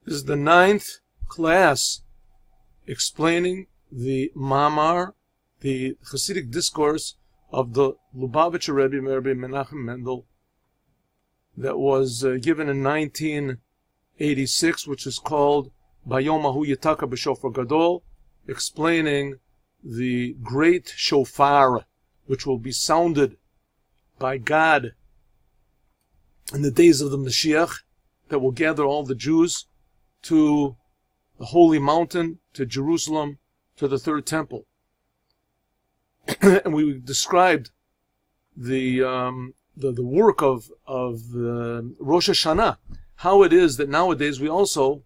This is the 9th class explaining the Mamar, the Chassidic discourse of the Lubavitcher Rebbe, Rabbi Menachem Mendel, that was given in 1986, which is called Bayom Ahu Yitaka B'Shofar Gadol, explaining the great shofar which will be sounded by God in the days of the Moshiach, that will gather all the Jews to the holy mountain, to Jerusalem, to the third temple. And we described the work of Rosh HaShanna, how it is that nowadays we also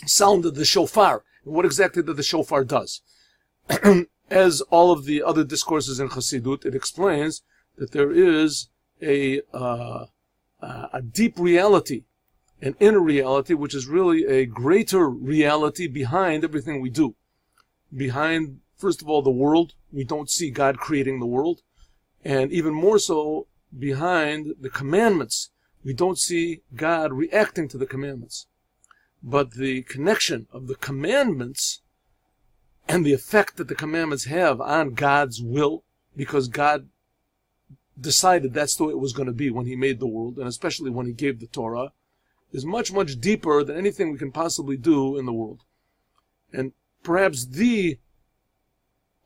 sounded the shofar, and what exactly that the shofar does. As all of the other discourses in Chassidut, it explains that there is a deep reality, an inner reality, which is really a greater reality behind everything we do. Behind, first of all, the world. We don't see God creating the world. And even more so, behind the commandments. We don't see God reacting to the commandments. But the connection of the commandments and the effect that the commandments have on God's will, because God decided that's the way it was going to be when He made the world, and especially when He gave the Torah, is much, much deeper than anything we can possibly do in the world. And perhaps the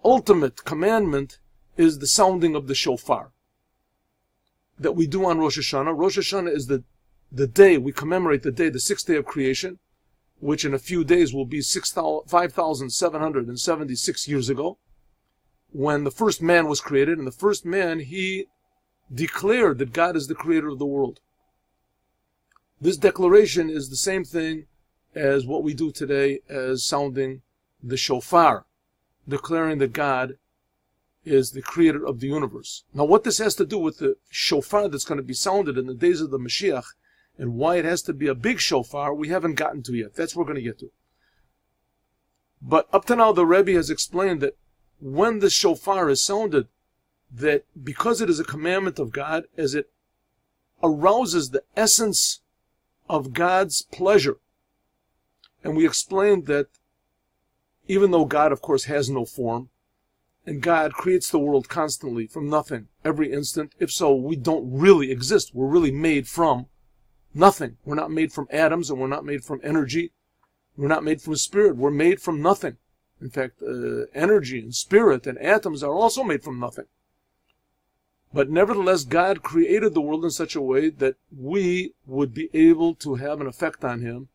ultimate commandment is the sounding of the shofar that we do on Rosh Hashanah. Rosh Hashanah is the day, we commemorate the day, the 6th day of creation, which in a few days will be 5,776 years ago, when the first man was created. And the first man, he declared that God is the creator of the world. This declaration is the same thing as what we do today as sounding the shofar, declaring that God is the creator of the universe. Now, what this has to do with the shofar that's going to be sounded in the days of the Moshiach, and why it has to be a big shofar, we haven't gotten to yet. That's what we're going to get to. But up to now, the Rebbe has explained that when the shofar is sounded, that because it is a commandment of God, as it arouses the essence of God's pleasure. And we explained that even though God, of course, has no form, and God creates the world constantly from nothing, every instant, if so, we don't really exist. We're really made from nothing. We're not made from atoms, and we're not made from energy. We're not made from spirit. We're made from nothing. In fact, energy and spirit and atoms are also made from nothing. But nevertheless, God created the world in such a way that we would be able to have an effect on Him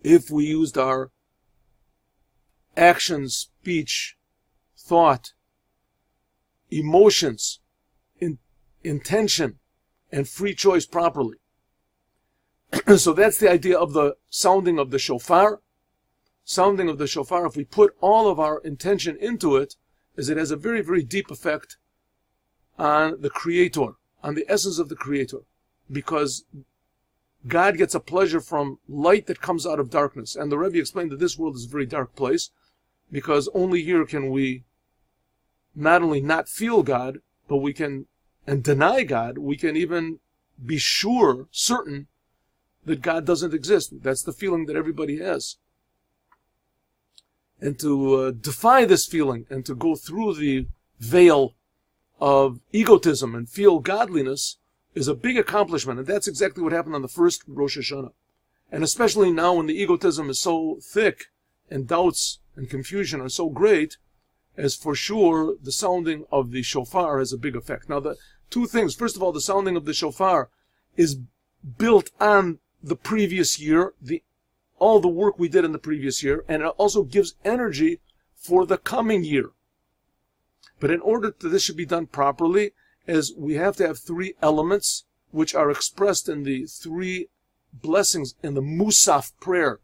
if we used our action, speech, thought, emotions, intention, and free choice properly. So that's the idea of the sounding of the shofar. Sounding of the shofar, if we put all of our intention into it, is it has a very, very deep effect on the Creator, on the essence of the Creator. Because God gets a pleasure from light that comes out of darkness. And the Rebbe explained that this world is a very dark place, because only here can we not only not feel God, but we can, and deny God, we can even be sure, certain, that God doesn't exist. That's the feeling that everybody has. And to defy this feeling and to go through the veil of egotism and feel godliness is a big accomplishment. And that's exactly what happened on the first Rosh Hashanah. And especially now when the egotism is so thick and doubts and confusion are so great, as for sure the sounding of the shofar has a big effect. Now, the two things. First of all, the sounding of the shofar is built on the previous year, all the work we did in the previous year, and it also gives energy for the coming year. But in order that this should be done properly, as we have to have three elements which are expressed in the three blessings in the Musaf prayer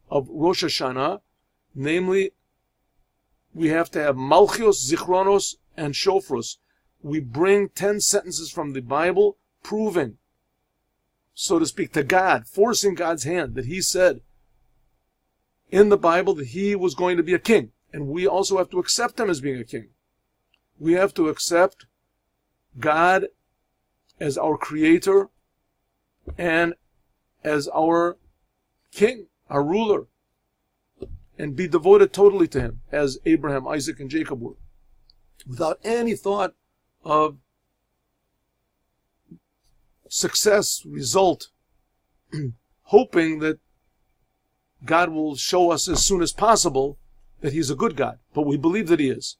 of Rosh Hashanah, namely, we have to have Malchios, Zichronos, and Shofros. We bring 10 sentences from the Bible proving, so to speak, to God, forcing God's hand, that He said in the Bible that He was going to be a king. And we also have to accept Him as being a king. We have to accept God as our Creator and as our King. our ruler, and be devoted totally to him, as Abraham, Isaac, and Jacob were, without any thought of success, result, hoping that God will show us as soon as possible that he's a good God. But we believe that he is.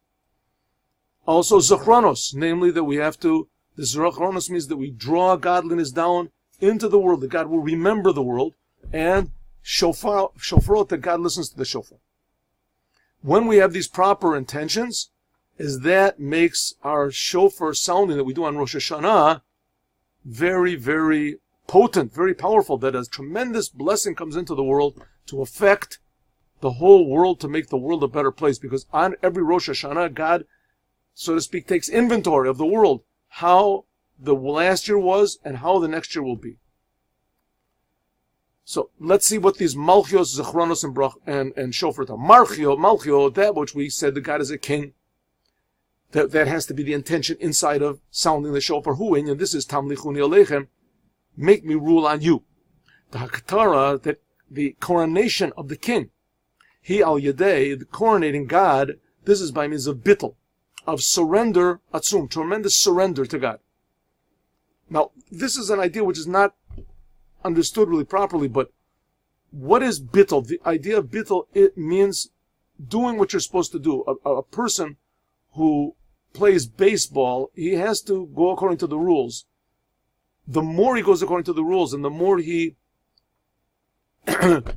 Also, Zachronos, namely that we have to, the Zachronos means that we draw godliness down into the world, that God will remember the world, and Shofarot, that God listens to the Shofar. When we have these proper intentions, is that makes our Shofar sounding that we do on Rosh Hashanah very, very potent, very powerful, that a tremendous blessing comes into the world to affect the whole world, to make the world a better place. Because on every Rosh Hashanah, God, so to speak, takes inventory of the world, how the last year was and how the next year will be. So let's see what these Malchios, Zechronos, and Shofar are. Malchio, that which we said that God is a king. That has to be the intention inside of sounding the Shofar. And this is Tamlichuni Aleichem, make me rule on you. The Hakatara, that the coronation of the king. He al Yadei, the coronating God, this is by means of bittul, of surrender, atzum, tremendous surrender to God. Now, this is an idea which is not understood really properly, but what is bittul? The idea of bittul, it means doing what you're supposed to do. A person who plays baseball, he has to go according to the rules. The more he goes according to the rules and the more he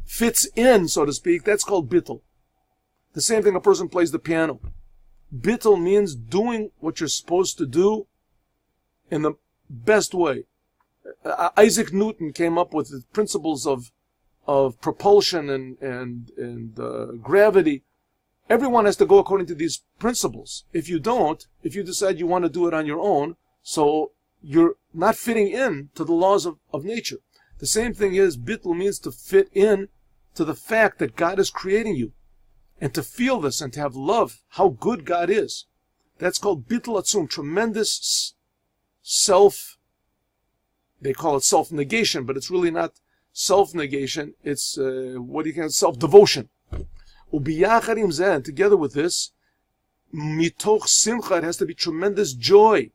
fits in, so to speak, that's called bittul. The same thing, a person plays the piano. Bittul means doing what you're supposed to do in the best way. Isaac Newton came up with the principles of propulsion and gravity. Everyone has to go according to these principles. If you don't, if you decide you want to do it on your own, so you're not fitting in to the laws of nature. The same thing is, bittul means to fit in to the fact that God is creating you, and to feel this and to have love, how good God is. That's called bittul atzum, tremendous they call it self-negation, but it's really not self-negation, it's self-devotion. Ubiyacharim zeh, together with this, mitoch simcha, it has to be tremendous joy.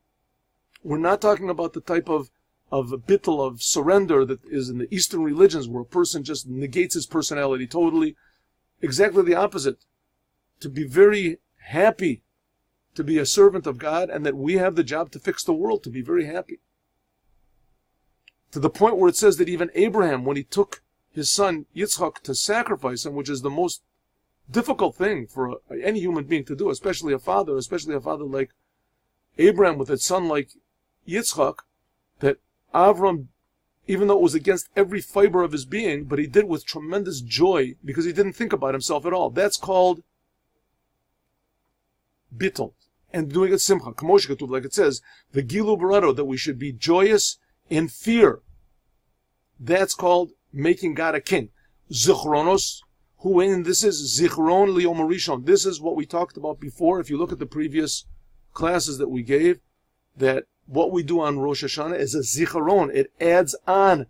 We're not talking about the type of bittul, of surrender that is in the Eastern religions, where a person just negates his personality totally. Exactly the opposite. To be very happy, to be a servant of God, and that we have the job to fix the world, to be very happy. To the point where it says that even Abraham, when he took his son Yitzchak to sacrifice him, which is the most difficult thing for any human being to do, especially a father like Abraham with a son like Yitzchak, that Avram, even though it was against every fiber of his being, but he did it with tremendous joy because he didn't think about himself at all. That's called bittul. And doing it simcha, like it says, the gilu barato, that we should be joyous in fear. That's called making God a king. Zichronos, this is Zichron Liyom Rishon. This is what we talked about before. If you look at the previous classes that we gave, that what we do on Rosh Hashanah is a Zichron. It adds on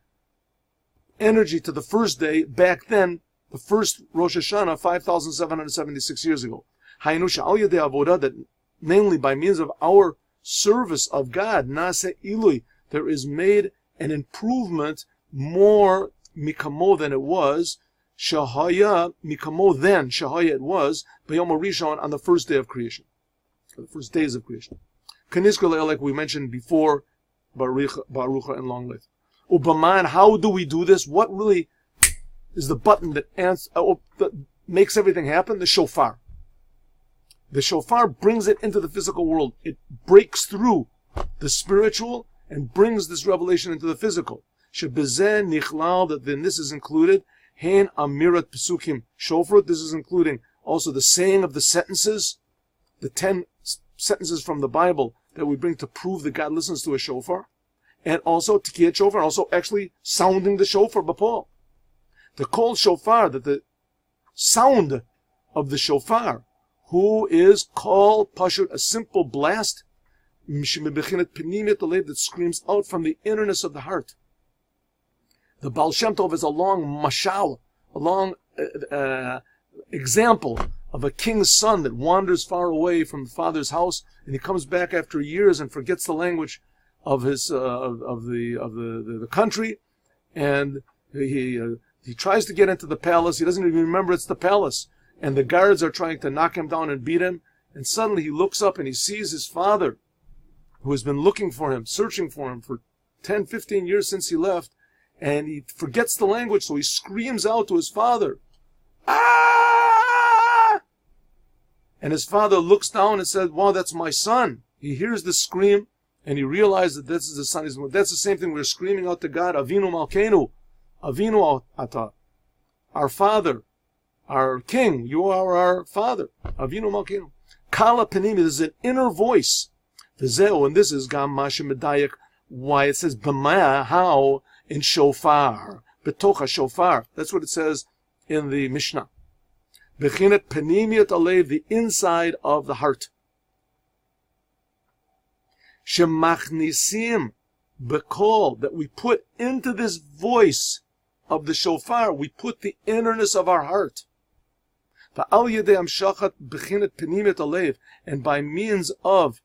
energy to the first day. Back then, the first Rosh Hashanah, 5,776 years ago. Hainusha al yedei avodah, that namely by means of our service of God, Nase Ilui, there is made an improvement more mikamo than it was, shahaya mikamo than shahaya it was, B'yom Rishon, on the first day of creation, the first days of creation. Kaniskal, like we mentioned before, Barucha and long life. Ubaman, how do we do this? What really is the button that makes everything happen? The shofar. The shofar brings it into the physical world. It breaks through the spiritual and brings this revelation into the physical. Shebezeh nichlal, that then this is included. Hein amirat pesukim shofar. This is including also the saying of the sentences, the 10 sentences from the Bible that we bring to prove that God listens to a shofar, and also tikiyat shofar, also actually sounding the shofar b'pol. The kol shofar, that the sound of the shofar, who is called pashut, a simple blast, that screams out from the innerness of the heart. The Baal Shem Tov is a long mashal, a example of a king's son that wanders far away from the father's house, and he comes back after years and forgets the language of his of the country, and he tries to get into the palace. He doesn't even remember it's the palace, and the guards are trying to knock him down and beat him. And suddenly he looks up and he sees his father, who has been looking for him, searching for him for 10, 15 years since he left, and he forgets the language, so he screams out to his father, "Ah!" And his father looks down and says, "Wow, that's my son." He hears the scream, and he realizes that this is his son. That's the same thing we're screaming out to God, Avinu Malkeinu, Avinu Ata, our Father, our King, you are our Father, Avinu Malkeinu. Kala Panimi, this is an inner voice. V'zeu, and this is Gam Masha Medayak, why it says B'ma, how, in Shofar, Betocha Shofar. That's what it says in the Mishnah. Bechinet Panimiyat Alev, the inside of the heart. Shemachnisim, Bekol, that we put into this voice of the Shofar, we put the innerness of our heart. And by means of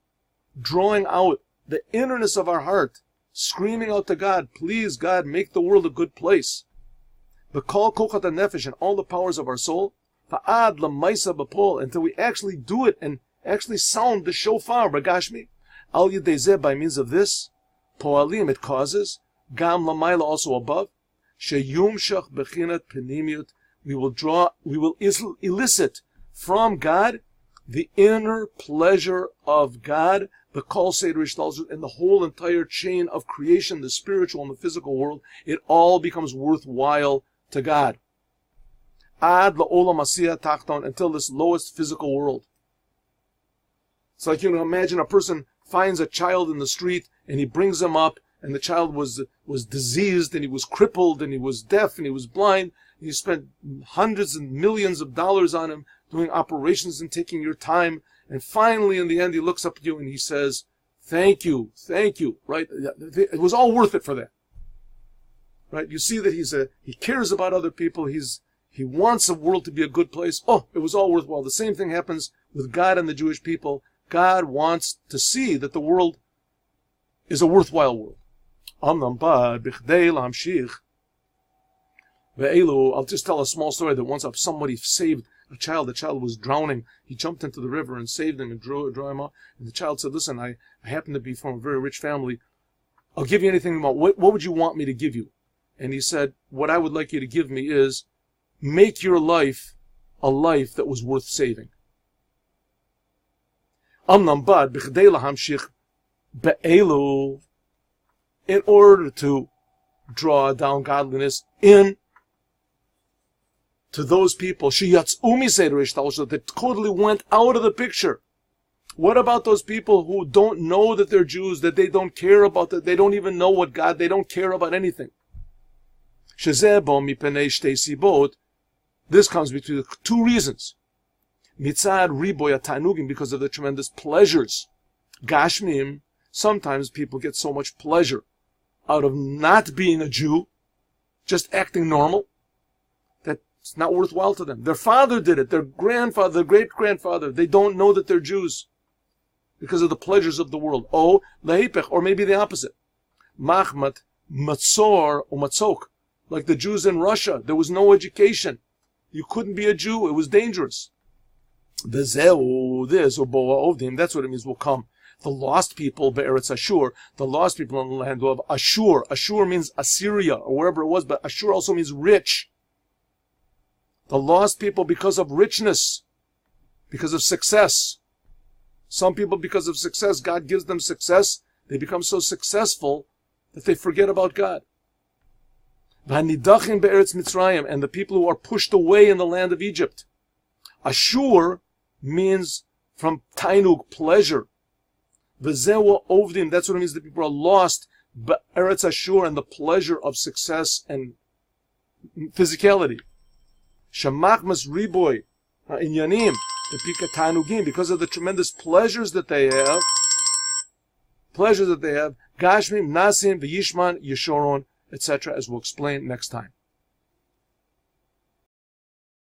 drawing out the innerness of our heart, screaming out to God, please God, make the world a good place. Until the powers of our soul, until we actually do it and actually sound the shofar, bagashmi. By means of this, poalim, it causes, gam lamayla, also above, sheyumshach bechinat penimiyut, we will elicit from God the inner pleasure of God, the Kol Seder Ishtalzut, and the whole entire chain of creation, the spiritual and the physical world. It all becomes worthwhile to God. Ad la'olam asiyah tachton, until this lowest physical world. It's like, imagine a person finds a child in the street and he brings him up, and the child was diseased, and he was crippled, and he was deaf, and he was blind. You spent hundreds and millions of dollars on him, doing operations and taking your time. And finally, in the end, he looks up at you and he says, thank you, right? It was all worth it for that. Right? You see that he cares about other people. He wants the world to be a good place. Oh, it was all worthwhile. The same thing happens with God and the Jewish people. God wants to see that the world is a worthwhile world. I'll just tell a small story that once somebody saved a child. The child was drowning. He jumped into the river and saved him and drew him out. And the child said, listen, I happen to be from a very rich family. I'll give you anything you want. What would you want me to give you? And he said, what I would like you to give me is make your life a life that was worth saving. In order to draw down godliness in to those people that totally went out of the picture. What about those people who don't know that they're Jews, that they don't care about that, they don't even know what God, they don't care about anything? This comes between two reasons. Mitzad riboy tanugim, because of the tremendous pleasures. Gashmim, sometimes people get so much pleasure out of not being a Jew, just acting normal, that it's not worthwhile to them. Their father did it, their grandfather, their great-grandfather, they don't know that they're Jews because of the pleasures of the world. Oh, lehipech, or maybe the opposite. Machmat, matzor, or matzok. Like the Jews in Russia, there was no education. You couldn't be a Jew, it was dangerous. Bezeu, this, or boa ovdim, that's what it means, will come. The lost people, Be'eretz Ashur, the lost people in the land of Ashur. Ashur means Assyria, or wherever it was, but Ashur also means rich. The lost people because of richness, because of success. Some people, because of success, God gives them success, they become so successful that they forget about God. V'hanidachim be'eretz Mitzrayim, and the people who are pushed away in the land of Egypt. Ashur means from tainug, pleasure. V'zewa ovdim, that's what it means, that people are lost, but Eretz Ashur, and the pleasure of success and physicality. Shamachmas riboy, inyanim, the pika tanugim, because of the tremendous pleasures that they have, gashmim, nasim, v'yishman, yeshoron, etc., as we'll explain next time.